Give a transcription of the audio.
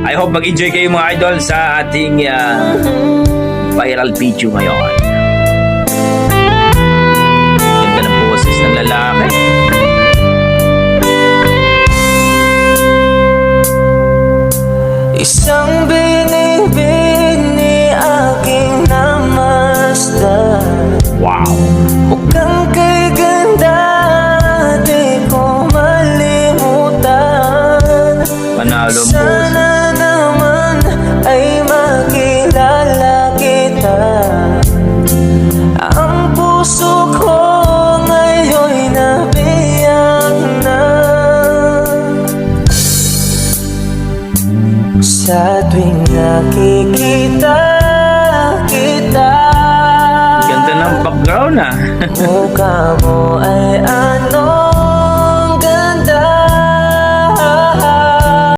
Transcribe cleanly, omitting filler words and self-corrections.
I hope mag-enjoy kayo mga idol sa ating viral video ngayon. Ganda ng boses ng lalaki. Isang binibini aking namasdan. Wow! Mukhang kay ganda, di ko malimutan. Panalo ang boses. Sana naman ay makilala kita. Ang puso ko ngayon'y nabiyak na. Sa tuwing nakikita kita, Ganda ng background ah. mukha mo ay